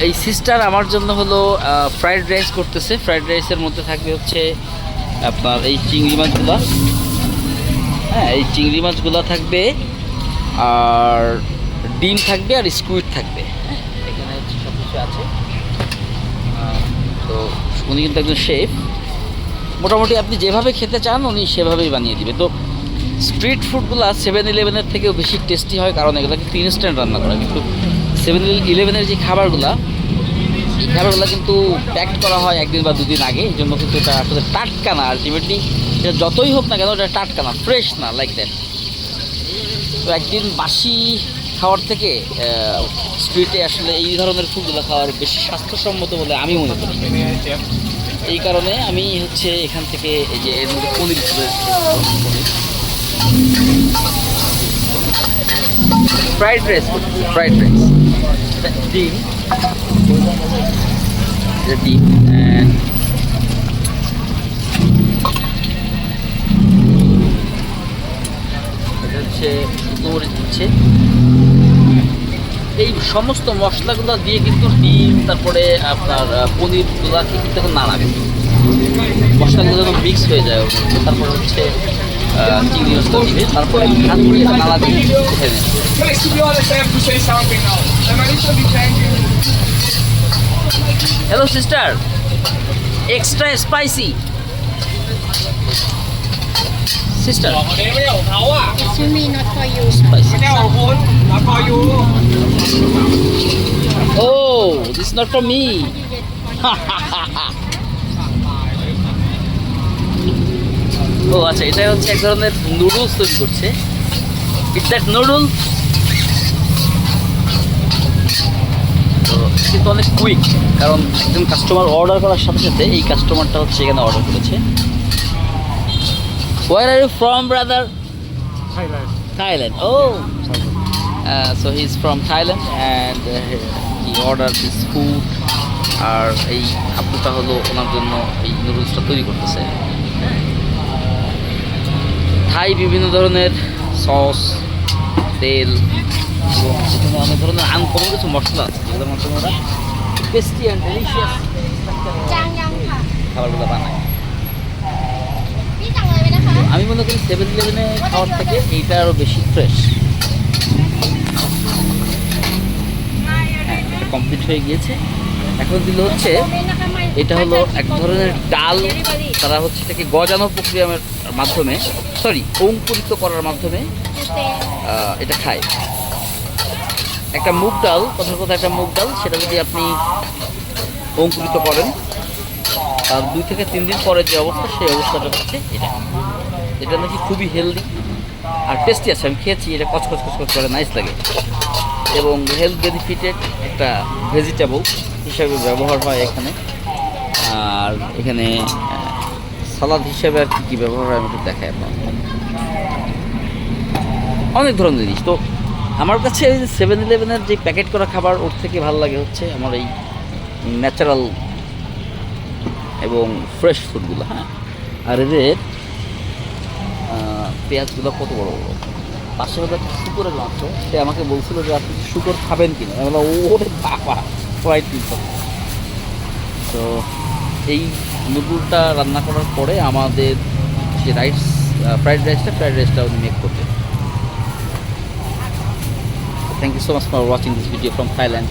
এই সিস্টার আমার জন্য হলো ফ্রাইড রাইস করতেছে। ফ্রাইড রাইসের মধ্যে থাকবে হচ্ছে আপনার এই চিংড়ি মাছগুলো। হ্যাঁ, এই চিংড়ি মাছগুলো থাকবে, আর ডিম থাকবে, আর স্কুইড থাকবে। হ্যাঁ, এখানে হচ্ছে সব কিছু আছে। তো উনি কিন্তু একজন শেফ। মোটামুটি আপনি যেভাবে খেতে চান উনি সেভাবেই বানিয়ে দিবে। তো স্ট্রিট ফুডগুলো 7-Eleven-এর থেকেও বেশি টেস্টি হয়, কারণ এগুলো কিন্তু ইনস্ট্যান্ট রান্না করা। কিন্তু 7-Eleven-এর যে খাবারগুলো, এই খাবারগুলো কিন্তু প্যাকড করা হয় একদিন বা দুদিন আগে। এই জন্য কিন্তু এটা আসলে টাটকা না। আলটিমেটলি এটা যতই হোক না কেন, এটা টাটকা না, ফ্রেশ না, লাইক দ্যাট। তো একদিন বাসি খাওয়ার থেকে স্ট্রিটে আসলে এই ধরনের ফুডগুলো খাওয়ার বেশি স্বাস্থ্যসম্মত বলে আমি মনে করি। এই কারণে আমি হচ্ছে এখান থেকে এই যে এর মধ্যে পনির ফ্রাইড রাইস করতেছি। ফ্রাইড রাইস, ডিম, ডিম অ্যান্ড এটা হচ্ছে মরিচ দিচ্ছে। এই সমস্ত মশলাগুলো দিয়ে কিন্তু ডিম, তারপরে আপনার পনিরগুলাকে কিন্তু এখন নাড়াবে। মশলাগুলো যখন মিক্স হয়ে যায়, তারপরে হচ্ছে চিংড়ি মশলা দিবে, তারপরে হাত দিয়ে নাড়া দিয়ে উঠে নেবে। Hello sister, extra spicy sister. Excuse me, not for you. Spicy. Not for you. Oh, this is not for me. ও আচ্ছা, এটা হচ্ছে এক ধরনের নুডলস তৈরি করছে। It's that noodle. তো কিন্তু অনেক কুইক, কারণ একজন কাস্টমার অর্ডার করার সাথে সাথে এই কাস্টমারটা হচ্ছে এখানে অর্ডার করেছে। Where are you from, brother? Thailand. Thailand. Oh, so he's from Thailand and he ordered this food. আর এই আপুটা হলো ওনার জন্য এই নুডলসটা তৈরি করতেছে। থাই বিভিন্ন ধরনের সস, তেল এবং সেখানে অনেক ধরনের আনকমন কিছু মশলা আছে, যেগুলোর মাধ্যমে ওরা টেস্টি অ্যান্ড ডেলিশিয়াস খাবারগুলো বানায়। আমি মনে করি 7-Eleven-এ খাওয়ার থেকে এইটা আরও বেশি ফ্রেশ। হ্যাঁ, এটা কমপ্লিট হয়ে গিয়েছে। এখন দিল হচ্ছে এটা হলো এক ধরনের ডাল। তারা হচ্ছে এটাকে গজানো প্রক্রিয়ার মাধ্যমে, অঙ্কুরিত করার মাধ্যমে এটা খায়। একটা মুগ ডাল, কথার কথা একটা মুগ ডাল, সেটা যদি আপনি অঙ্কুরিত করেন, আর 2 থেকে 3 দিন পরে যে অবস্থা, সেই অবস্থাটা হচ্ছে এটা। এটা নাকি খুবই হেলদি আর টেস্টি আছে। আমি খেয়েছি, এটা কচকচ করে নাইস লাগে, এবং হেলথ বেনিফিটেড একটা ভেজিটেবল হিসাবে ব্যবহার হয় এখানে। আর এখানে সালাদ হিসাবে আর কী ব্যবহার হয় আমি একটু দেখাই আপনার। অনেক ধরনের জিনিস। তো আমার কাছে এই যে 7-Eleven-এর যে প্যাকেট করা খাবার, ওর থেকে ভালো লাগে হচ্ছে আমার এই ন্যাচারাল এবং ফ্রেশ ফুডগুলো। হ্যাঁ, আর এদের পেঁয়াজগুলো কত বড় বড়। পাশে হলো একটা শুকরের মাংস, সে আমাকে বলছিল যে আপনি শুকর খাবেন কিনা। আমি বললাম ওরে বাবা, ফ্রাইড পিস। তো এই নুডলটা রান্না করার পরে আমাদের যে ফ্রাইড রাইসটা উনি মেক করবেন। Thank you so much for watching this video from Thailand.